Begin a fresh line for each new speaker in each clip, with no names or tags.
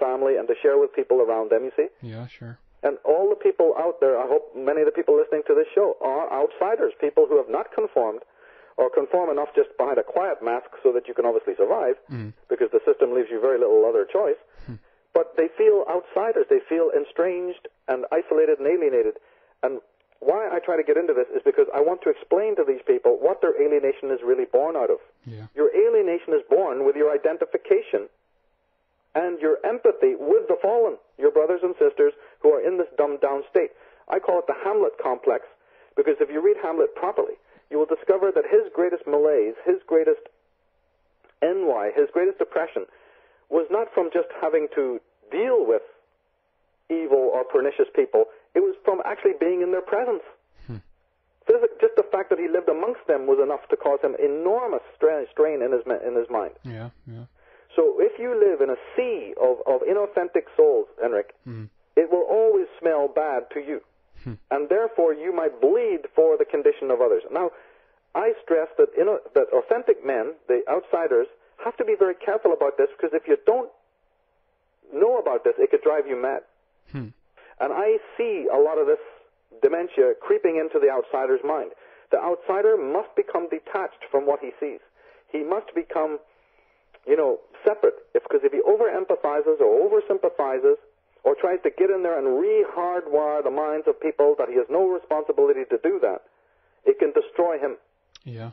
family and to share with people around them, you see?
Yeah, sure.
And all the people out there, I hope many of the people listening to this show are outsiders, people who have not conformed or conform enough just behind a quiet mask so that you can obviously survive, because the system leaves you very little other choice. But they feel outsiders. They feel estranged and isolated and alienated. And why I try to get into this is because I want to explain to these people what their alienation is really born out of.
Yeah.
Your alienation is born with your identification and your empathy with the fallen, your brothers and sisters who are in this dumbed-down state. I call it the Hamlet complex, because if you read Hamlet properly, you will discover that his greatest malaise, his greatest ennui, his greatest depression was not from just having to deal with evil or pernicious people. It was from actually being in their presence. Just the fact that he lived amongst them was enough to cause him enormous strain in his mind.
Yeah, yeah.
So if you live in a sea of inauthentic souls, Henrik, it will always smell bad to you. And therefore you might bleed for the condition of others. Now, I stress that that authentic men, the outsiders, have to be very careful about this, because if you don't know about this, it could drive you mad. And I see a lot of this dementia creeping into the outsider's mind. The outsider must become detached from what he sees. He must become, separate. Because if he over-empathizes or over-sympathizes or tries to get in there and re-hardwire the minds of people that he has no responsibility to do that, it can destroy him.
Yeah.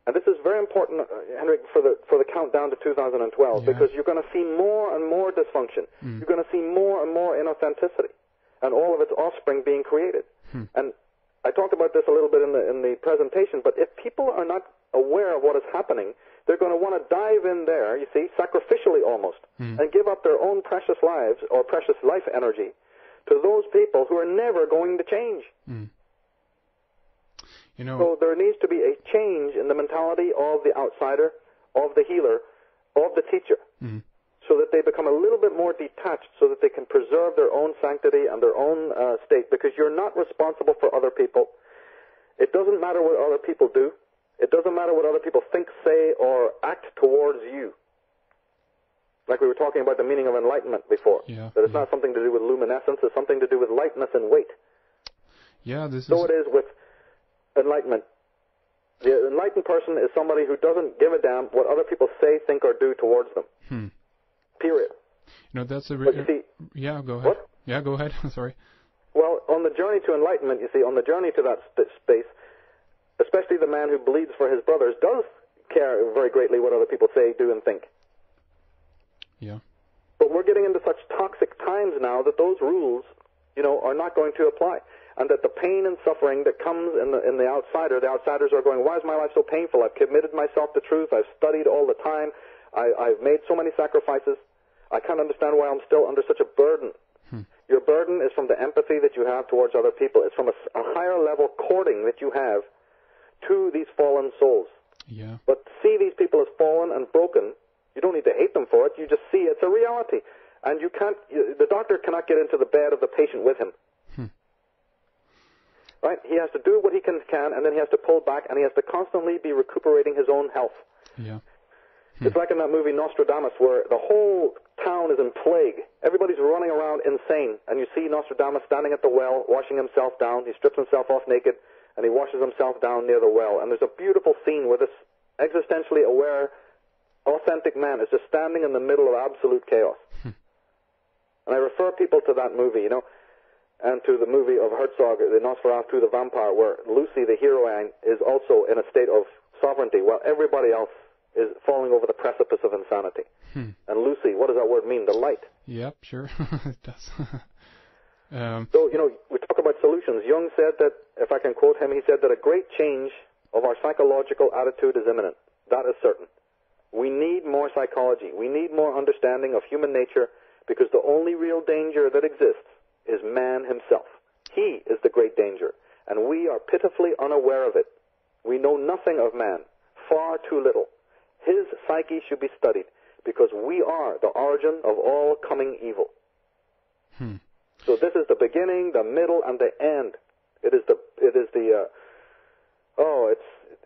And this is very important, Henrik, for the countdown to 2012, because you're going to see more and more dysfunction. You're going to see more and more inauthenticity, and all of its offspring being created. And I talked about this a little bit in the presentation, but if people are not aware of what is happening, they're going to want to dive in there, you see, sacrificially almost, and give up their own precious lives or precious life energy to those people who are never going to change. So there needs to be a change in the mentality of the outsider, of the healer, of the teacher, so that they become a little bit more detached, so that they can preserve their own sanctity and their own state, because you're not responsible for other people. It doesn't matter what other people do. It doesn't matter what other people think, say, or act towards you. Like we were talking about the meaning of enlightenment before. That it's not something to do with luminescence, it's something to do with lightness and weight. So it is with enlightenment. The enlightened person is somebody who doesn't give a damn what other people say, think, or do towards them. Period.
That's a...
yeah,
go ahead.
What?
Yeah, go ahead. Sorry.
Well, on the journey to enlightenment, you see, on the journey to that space, especially the man who bleeds for his brothers does care very greatly what other people say, do, and think. But we're getting into such toxic times now that those rules, are not going to apply. And that the pain and suffering that comes in the outsiders are going, why is my life so painful? I've committed myself to truth. I've studied all the time. I've made so many sacrifices. I can't understand why I'm still under such a burden. Your burden is from the empathy that you have towards other people. It's from a higher level courting that you have to these fallen souls. But see these people as fallen and broken. You don't need to hate them for it. You just see it's a reality. And the doctor cannot get into the bed of the patient with him. Right? He has to do what he can, and then he has to pull back, and he has to constantly be recuperating his own health. It's like in that movie Nostradamus, where the whole town is in plague. Everybody's running around insane, and you see Nostradamus standing at the well, washing himself down. He strips himself off naked, and he washes himself down near the well. And there's a beautiful scene where this existentially aware, authentic man is just standing in the middle of absolute chaos. And I refer people to that movie, and to the movie of Herzog, the Nosferatu, the Vampire, where Lucy, the heroine, is also in a state of sovereignty, while everybody else is falling over the precipice of insanity. And Lucy, what does that word mean? The light.
Yep, sure. It does.
So, we talk about solutions. Jung said that, if I can quote him, he said that a great change of our psychological attitude is imminent. That is certain. We need more psychology. We need more understanding of human nature, because the only real danger that exists is man himself. He is the great danger, and we are pitifully unaware of it. We know nothing of man, far too little. His psyche should be studied, because we are the origin of all coming evil. So this is the beginning, the middle, and the end. It is the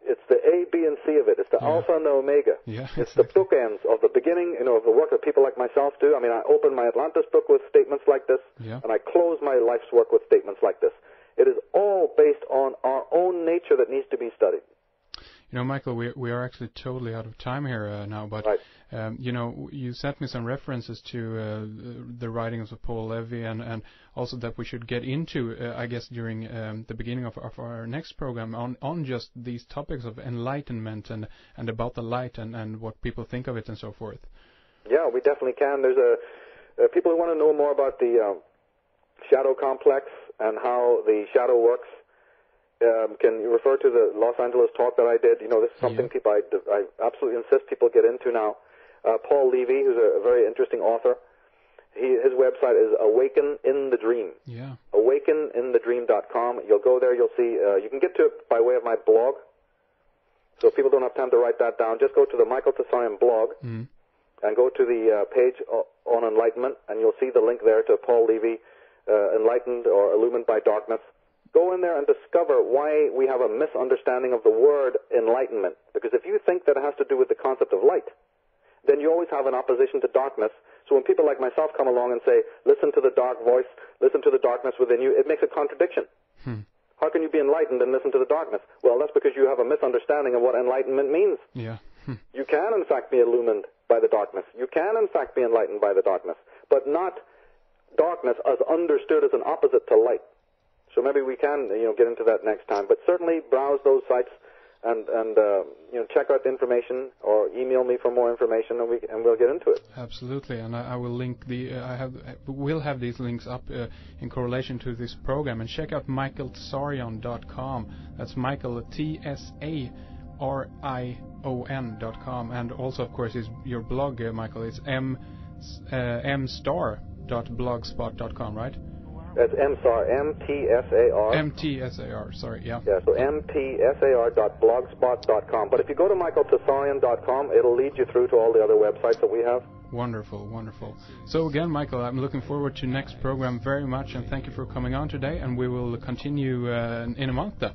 It's the A, B, and C of it. It's the alpha and the omega.
Yeah,
it's
exactly.
the bookends of the beginning, of the work that people like myself do. I mean, I open my Atlantis book with statements like this, and I close my life's work with statements like this. It is all based on our own nature that needs to be studied.
Michael, we are actually totally out of time here now, but
right.
You sent me some references to the writings of Paul Levy, and also that we should get into, I guess, during the beginning of our next program on just these topics of enlightenment and about the light and what people think of it and so forth. Yeah,
we definitely can. There's people who want to know more about the shadow complex and how the shadow works. Can you refer to the Los Angeles talk that I did? This is something people I absolutely insist people get into now. Paul Levy, who's a very interesting author, his website is Awaken in the Dream.
Yeah.
AwakenInTheDream.com. You'll go there. You'll see. You can get to it by way of my blog. So if people don't have time to write that down, just go to the Michael Tsarion blog and go to the page on enlightenment, and you'll see the link there to Paul Levy, Enlightened or Illumined by Darkness. Go in there and discover why we have a misunderstanding of the word enlightenment. Because if you think that it has to do with the concept of light, then you always have an opposition to darkness. So when people like myself come along and say, listen to the dark voice, listen to the darkness within you, it makes a contradiction. How can you be enlightened and listen to the darkness? Well, that's because you have a misunderstanding of what enlightenment means.
Yeah.
You can, in fact, be illumined by the darkness. You can, in fact, be enlightened by the darkness, but not darkness as understood as an opposite to light. So maybe we can, get into that next time. But certainly browse those sites and check out the information or email me for more information, and we'll get into it.
Absolutely, and I will link we'll have these links up in correlation to this program. And check out michaeltsarion.com. That's Michael Tsarion.com, and also of course is your blog, Michael. It's mstar.blogspot.com, right?
That's MSAR, M-T-S-A-R.
M-T-S-A-R, sorry, yeah.
Yeah, so mtsar.blogspot.com. But if you go to michaeltsarion.com, it'll lead you through to all the other websites that we have.
Wonderful, wonderful. So again, Michael, I'm looking forward to next program very much, and thank you for coming on today, and we will continue in a month then.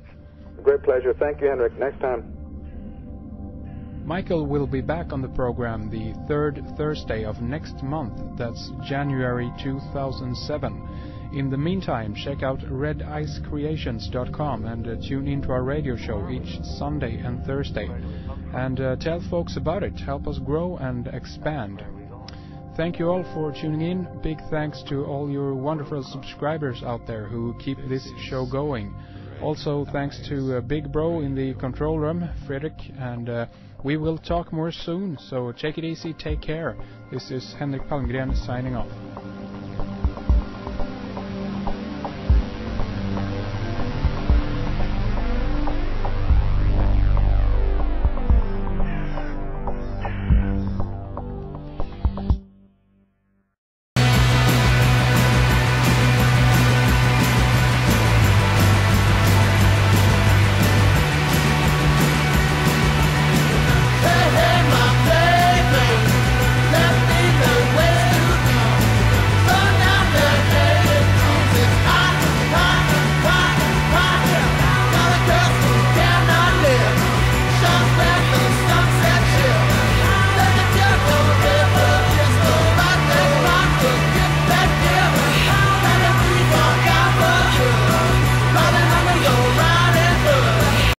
Great pleasure. Thank you, Henrik. Next time.
Michael will be back on the program the third Thursday of next month. That's January 2007. In the meantime, check out redicecreations.com and tune into our radio show each Sunday and Thursday. And tell folks about it. Help us grow and expand. Thank you all for tuning in. Big thanks to all your wonderful subscribers out there who keep this show going. Also, thanks to Big Bro in the control room, Fredrik, and we will talk more soon. So take it easy, take care. This is Henrik Palmgren signing off.